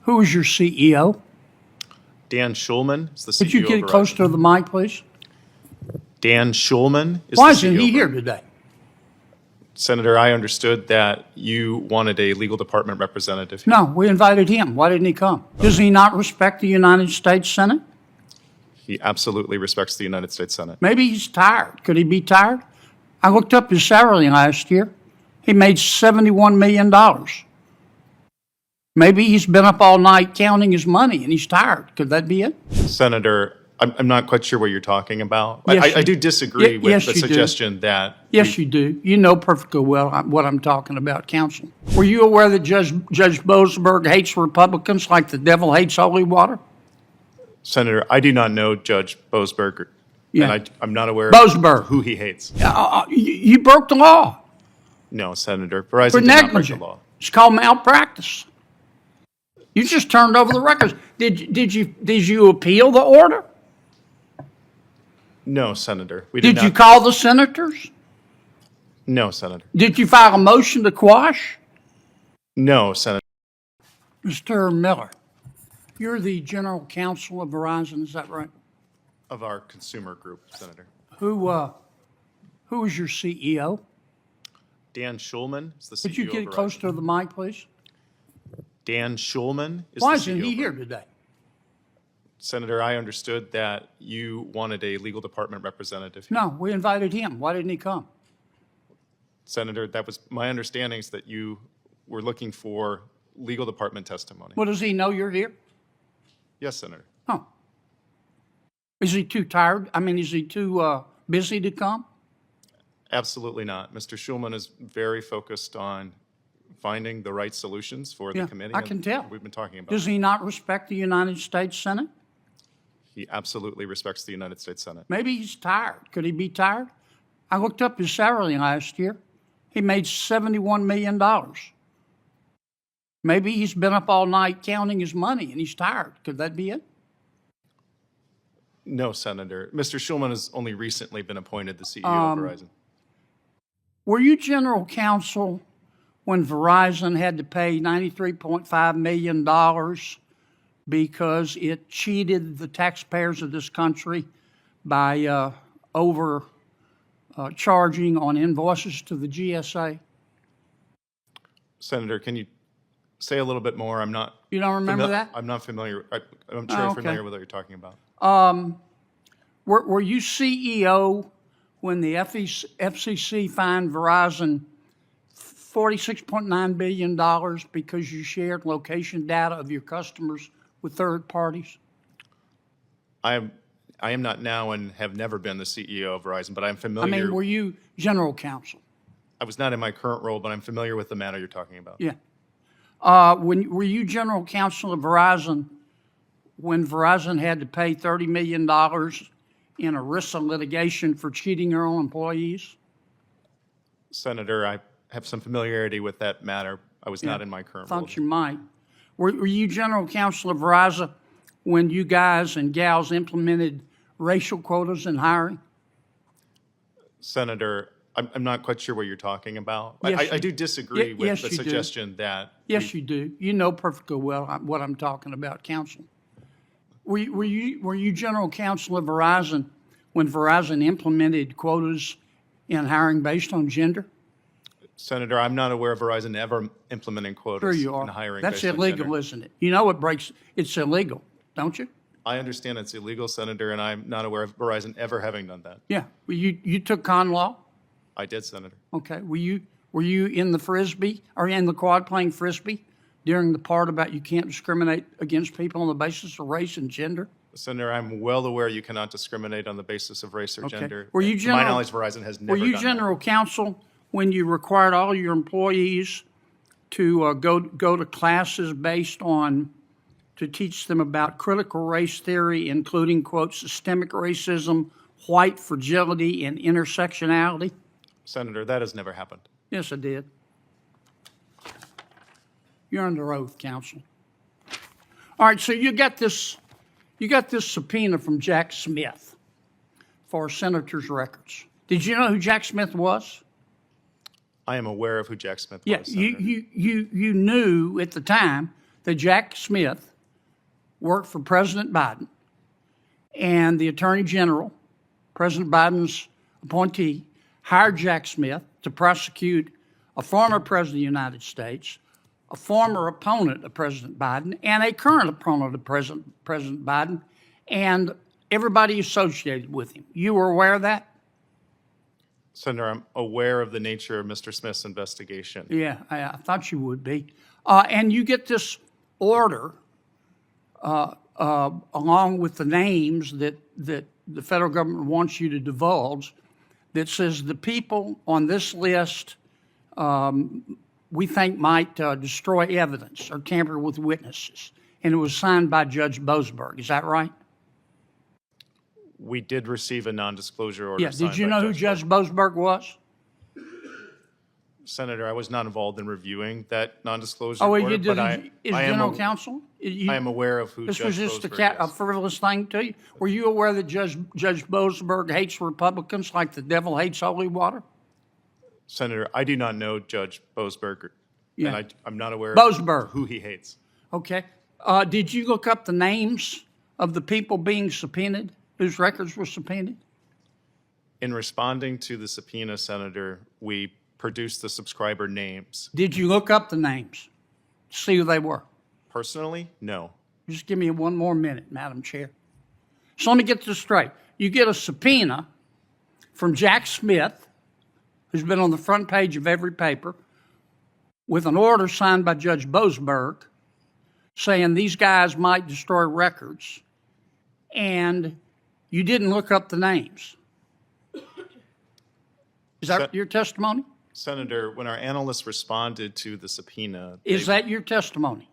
Who is your CEO? Dan Schulman is the CEO. Could you get of closer Verizon. to the mic, please? Dan Schulman is Why the CEO. isn't he of here Verizon. today? Senator, I understood that you wanted a legal department representative here. No, we invited him. Why didn't he come? Does he not respect the United States Senate? He absolutely respects the United States Senate. Maybe he's tired. Could he be tired? I looked up his salary last year. He made $71 million. Maybe he's been up all night counting his money and he's tired. Could that be it? Senator, I'm not quite sure what you're talking about. Yes, I do disagree with yes, the you do. suggestion that Yes, you do. You know perfectly well what I'm talking about, counsel. Were you aware that Judge Boasberg hates Republicans like the devil hates holy water? Senator, I do not know Judge Boasberg, Yeah. and I'm not aware Boasberg. of who he hates. You broke the law No, Senator. Verizon for did not break the negligence. law. It's called malpractice. You just turned over the records. Did you appeal the order? No, Senator. We did Did not. you call the senators? No, Senator. Did you file a motion to quash? No, Senator. Mr. Miller, you're the general counsel of Verizon, is that right? Of our consumer group, Senator. Who is your CEO? Dan Schulman is the CEO. Could you of get Verizon. closer to the mic, please? Dan Schulman is Why the CEO. isn't he of here Verizon. today? Senator, I understood that you wanted a legal department representative here. No, we invited him. Why didn't he come? Senator, that was my understanding is that you were looking for legal department testimony. Well, does he know you're here? Yes, Senator. Oh. Is he too tired? I mean, is he too busy to come? Absolutely not. Mr. Schulman is very focused on finding the right solutions for the Yeah, committee. I and can tell. We've been talking about Does it. he not respect the United States Senate? He absolutely respects the United States Senate. Maybe he's tired. Could he be tired? I looked up his salary last year. He made $71 million. Maybe he's been up all night counting his money and he's tired. Could that be it? No, Senator. Mr. Schulman has only recently been appointed the CEO of Verizon. Were you general counsel when Verizon had to pay $93.5 million because it cheated the taxpayers of this country by overcharging on invoices to the GSA? Senator, can you say a little bit more? I'm not. You don't remember that? I'm not familiar. I'm sure Oh, you're okay. familiar with what you're talking about. Were you CEO when the FCC fined Verizon $46.9 billion because you shared location data of your customers with third parties? I am not now and have never been the CEO of Verizon, but I'm I familiar. mean, were you general counsel? I was not in my current role, but I'm familiar with the matter you're talking about. Yeah. Were you general counsel of Verizon when Verizon had to pay $30 million in ERISA litigation for cheating their own employees? Senator, I have some familiarity with that matter. I was not in my current role. Thought you might. Were you general counsel of Verizon when you guys and gals implemented racial quotas in hiring? Senator, I'm not quite sure what you're talking about. Yes, I do disagree with yes, the you do. suggestion that Yes, you do. You know perfectly well what I'm talking about, counsel. Were you general counsel of Verizon when Verizon implemented quotas in hiring based on gender? Senator, I'm not aware of Verizon ever implementing quotas Sure you are. in hiring. That's based on illegal, gender. isn't it? You know it's illegal, don't you? I understand it's illegal, Senator, and I'm not aware of Verizon ever having done that. Yeah. Well, you took con law? I did, Senator. Okay. Were you in the Frisbee or in the quad playing Frisbee during the part about you can't discriminate against people on the basis of race and gender? Senator, I'm well aware you cannot discriminate on the basis of race or Okay. gender. Were you To my general- knowledge, Verizon has never Were you done general counsel when you required all your employees to go to classes based on to teach them about critical race theory, including, quote, systemic racism, white fragility, and intersectionality? that. Senator, that has never happened. Yes, I did. You're under oath, counsel. All right, so you got this subpoena from Jack Smith for senator's records. Did you know who Jack Smith was? I am aware of who Jack Smith Yeah, was, Senator. you knew at the time that Jack Smith worked for President Biden, and the Attorney General, President Biden's appointee, hired Jack Smith to prosecute a former President of the United States, a former opponent of President Biden, and a current opponent of President Biden, and everybody associated with him. You were aware of that? Senator, I'm aware of the nature of Mr. Smith's investigation. Yeah, I thought you would be. And you get this order along with the names that the federal government wants you to divulge that says the people on this list we think might destroy evidence or tamper with witnesses. And it was signed by Judge Boasberg. Is that right? We did receive a non-disclosure order. Yeah. signed Did you by know who Judge Boasberg was? Senator, I was not involved in reviewing that non-disclosure Oh, order, you did. but I General counsel? I am aware of who This Judge was just Boasberg a is. frivolous thing to you? Were you aware that Judge Boasberg hates Republicans like the devil hates holy water? Senator, I do not know Judge Boasberg, Yeah. and I'm not aware Boasberg. of who he hates. Okay. Did you look up the names of the people being subpoenaed, whose records were subpoenaed? In responding to the subpoena, Senator, we produced the subscriber names. Did you look up the names to see who they were? Personally, no. Just give me one more minute, Madam Chair. So let me get this straight. You get a subpoena from Jack Smith, who's been on the front page of every paper, with an order signed by Judge Boasberg saying these guys might destroy records, and you didn't look up the names. Is that your testimony? Senator, when our analysts responded to the subpoena, Is that your testimony?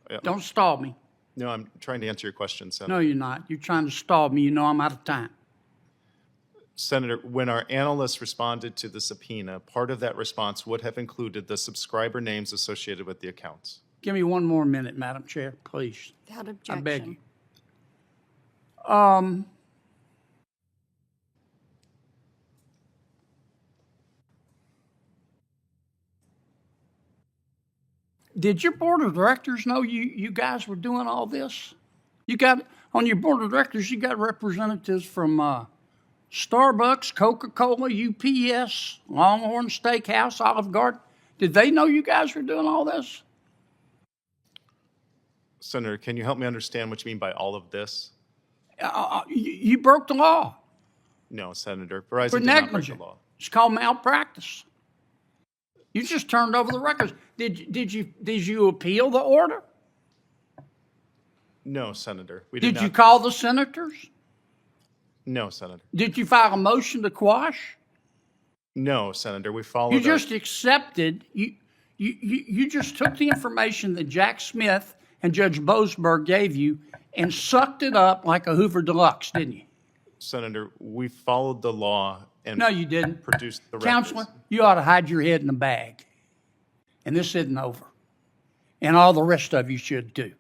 Yeah. Don't stall me. No, I'm trying to answer your question, Senator. No, you're not. You're trying to stall me. You know I'm out of time. Senator, when our analysts responded to the subpoena, part of that response would have included the subscriber names associated with the accounts. Give me one more minute, Madam Chair, please. Without I objection. beg you. Did your board of directors know you guys were doing all this? You got, on your board of directors, you got representatives from Starbucks, Coca-Cola, UPS, Longhorn Steakhouse, Olive Garden. Did they know you guys were doing all this? Senator, can you help me understand what you mean by all of this? You broke the law No, Senator. Verizon for did not break the negligence. law. It's called malpractice. You just turned over the records. Did you appeal the order? No, Senator. We did Did not. you call the senators? No, Senator. Did you file a motion to quash? No, Senator. We followed. You just accepted. You just took the information that Jack Smith and Judge Boasberg gave you and sucked it up like a Hoover Deluxe, didn't you? Senator, we followed the law and No, you didn't. produced the records. Counselor, you ought to hide your head in a bag. And this isn't over. And all the rest of you should too.